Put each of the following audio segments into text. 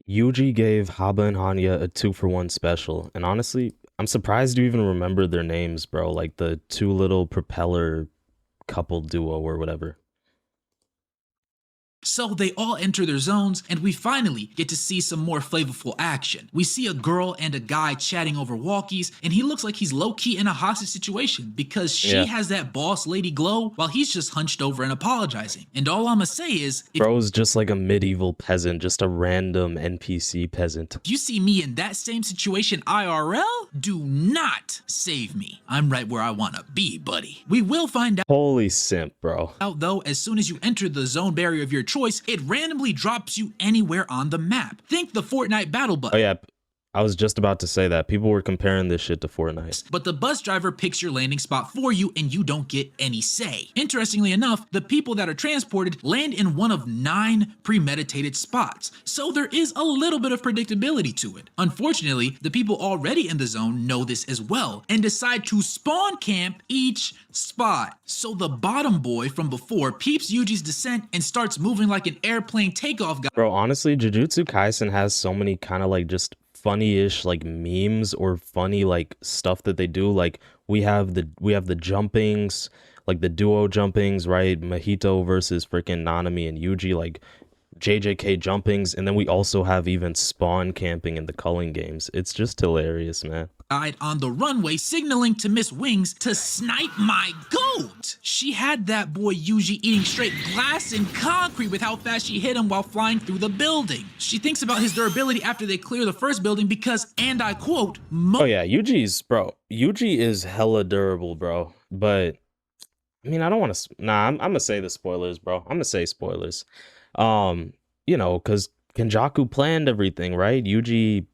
Yuji gave Haba and Hanya a 2-for-1 special, and honestly, I'm surprised you even remember their names, bro. Like the two little propeller couple duo or whatever. So they all enter their zones, and we finally get to see some more flavorful action. We see a girl and a guy chatting over walkies, and he looks like he's low-key in a hostage situation because she has that boss lady glow while he's just hunched over and apologizing. And all I'ma say is, bro's just like a medieval peasant, just a random NPC peasant. If you see me in that same situation IRL, do not save me. I'm right where I wanna be, buddy. We will find out. Holy simp, bro. Though, as soon as you enter the zone barrier of your choice, it randomly drops you anywhere on the map. Think the Fortnite battle button. Oh yeah, I was just about to say that. People were comparing this shit to Fortnite. But the bus driver picks your landing spot for you and you don't get any say. Interestingly enough, the people that are transported land in one of 9 premeditated spots. So there is a little bit of predictability to it. Unfortunately, the people already in the zone know this as well and decide to spawn camp each spot. So the bottom boy from before peeps Yuji's descent and starts moving like an airplane takeoff guy. Bro, honestly, Jujutsu Kaisen has so many kind of like just funny-ish like memes or funny like stuff that they do. Like we have the jumpings, like the duo jumpings, right? Mahito versus freaking Nanami and Yuji, like JJK jumpings, and then we also have even spawn camping in the culling games. It's just hilarious, man. On the runway signaling to Miss Wings to snipe my goat. She had that boy Yuji eating straight glass and concrete with how fast she hit him while flying through the building. She thinks about his durability after they clear the first building because, and I quote, oh yeah, Yuji is hella durable, bro. But I mean, I don't want to, I'm gonna say the spoilers, bro. I'm gonna say spoilers. You know, because Kenjaku planned everything, right? Yuji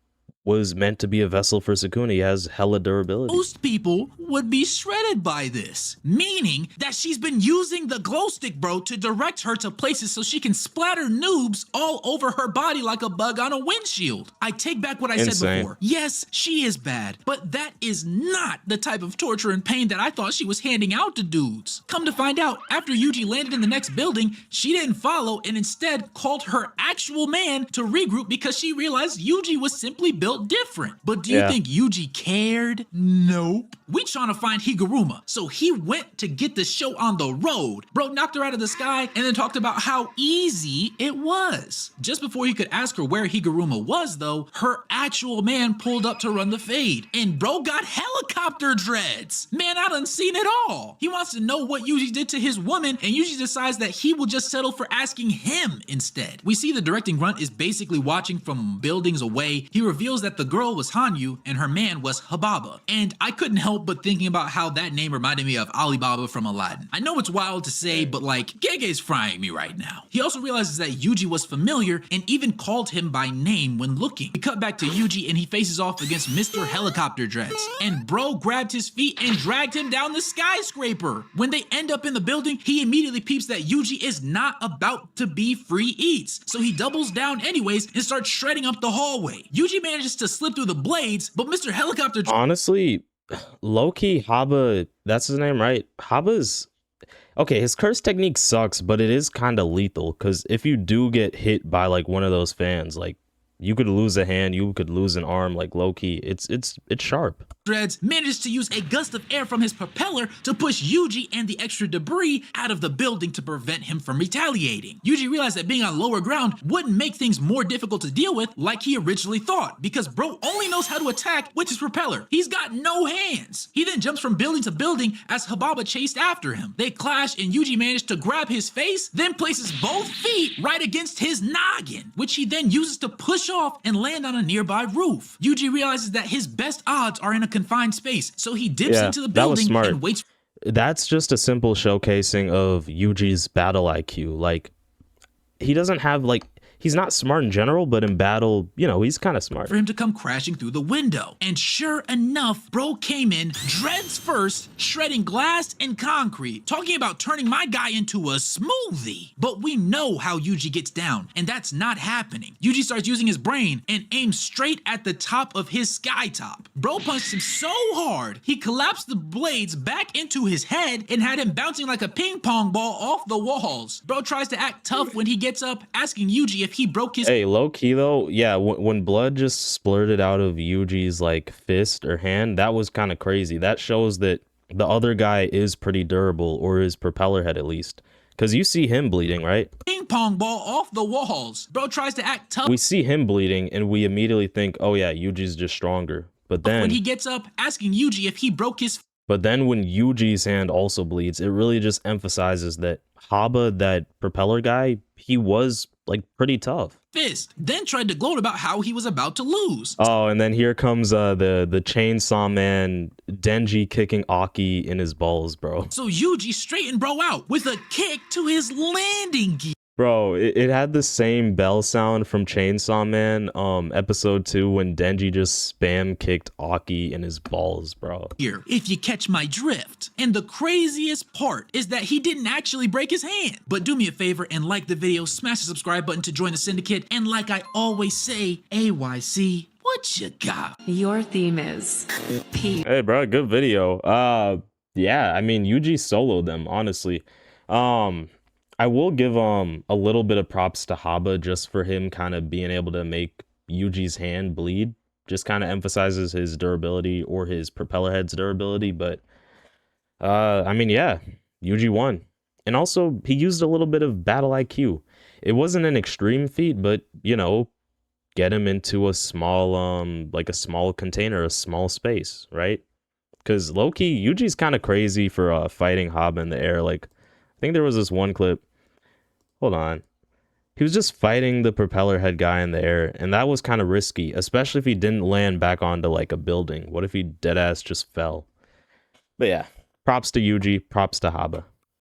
was meant to be a vessel for Sukuna. He has hella durability. Most people would be shredded by this, meaning that she's been using the glow stick, bro, to direct her to places so she can splatter noobs all over her body like a bug on a windshield. I take back what I said before. Yes, she is bad, but that is not the type of torture and pain that I thought she was handing out to dudes. Come to find out, after Yuji landed in the next building, she didn't follow and instead called her actual man to regroup because she realized Yuji was simply built different. But do you think Yuji cared? Nope. We trying to find Higuruma, so he went to get the show on the road. Bro knocked her out of the sky and then talked about how easy it was. Just before he could ask her where Higuruma was though, her actual man pulled up to run the fade, and bro got helicopter dreads. Man, I done seen it all. He wants to know what Yuji did to his woman, and Yuji decides that he will just settle for asking him instead. We see the directing grunt is basically watching from buildings away. He reveals that the girl was Hanyu and her man was Hababa. And I couldn't help but thinking about how that name reminded me of Alibaba from Aladdin. I know it's wild to say, but like, Gege's frying me right now. He also realizes that Yuji was familiar and even called him by name when looking. We cut back to Yuji and he faces off against Mr. Helicopter Dreads. And bro grabbed his feet and dragged him down the skyscraper. When they end up in the building, he immediately peeps that Yuji is not about to be free eats. So he doubles down anyways and starts shredding up the hallway. Yuji manages to slip through the blades, but Mr. Helicopter... Honestly, low-key, Haba, that's his name, right? Haba's... okay, his curse technique sucks, but it is kind of lethal, because if you do get hit by, like, one of those fans, like, you could lose a hand, you could lose an arm, like low-key. It's sharp. Dreads managed to use a gust of air from his propeller to push Yuji and the extra debris out of the building to prevent him from retaliating. Yuji realized that being on lower ground wouldn't make things more difficult to deal with like he originally thought, because bro only knows how to attack with his propeller. He's got no hands. He then jumps from building to building as Hababa chased after him. They clash and Yuji managed to grab his face, then places both feet right against his noggin, which he then uses to push off and land on a nearby roof. Yuji realizes that his best odds are in a confined space, so he dips into the building and waits. That's just a simple showcasing of Yuji's battle IQ. Like, he doesn't have, like, he's not smart in general, but in battle, you know, he's kind of smart. For him to come crashing through the window. And sure enough, bro came in, dreads first, shredding glass and concrete, talking about turning my guy into a smoothie. But we know how Yuji gets down, and that's not happening. Yuji starts using his brain and aims straight at the top of his sky top. Bro punched him so hard, he collapsed the blades back into his head and had him bouncing like a ping pong ball off the walls. Bro tries to act tough when he gets up, asking Yuji if if he broke his Hey, low key though, yeah, when blood just splurted out of Yuji's like fist or hand, that was kind of crazy. That shows that the other guy is pretty durable, or his propeller head at least. Because you see him bleeding, right? ping pong ball off the walls. Bro tries to act tough We see him bleeding and we immediately think, oh yeah, Yuji's just stronger. when he gets up, asking Yuji if he broke his But then when Yuji's hand also bleeds, it really just emphasizes that Haba, that propeller guy, he was like pretty tough. fist, then tried to gloat about how he was about to lose. Oh, and then here comes the chainsaw man Denji kicking Aki in his balls, bro. So Yuji straightened bro out with a kick to his landing gear. Bro, it had the same bell sound from Chainsaw Man, episode 2 when Denji just spam kicked Aki in his balls, bro. Here, if you catch my drift. And the craziest part is that he didn't actually break his hand. But do me a favor and like the video, smash the subscribe button to join the syndicate, and like I always say, AYC, what you got? Your theme is P. Hey, bro, good video. Yeah, I mean, Yuji soloed them, honestly. I will give a little bit of props to Haba just for him kind of being able to make Yuji's hand bleed. Just kind of emphasizes his durability, or his propeller head's durability. But I mean, yeah, Yuji won. And also, he used a little bit of battle IQ. It wasn't an extreme feat, but you know, get him into a small like a small container, a small space, right? Because low-key, Yuji's kind of crazy for fighting Haba in the air. Like, I think there was this one clip. Hold on. He was just fighting the propeller head guy in the air, and that was kind of risky, especially if he didn't land back onto like a building. What if he deadass just fell? But yeah, props to Yuji, props to Haba.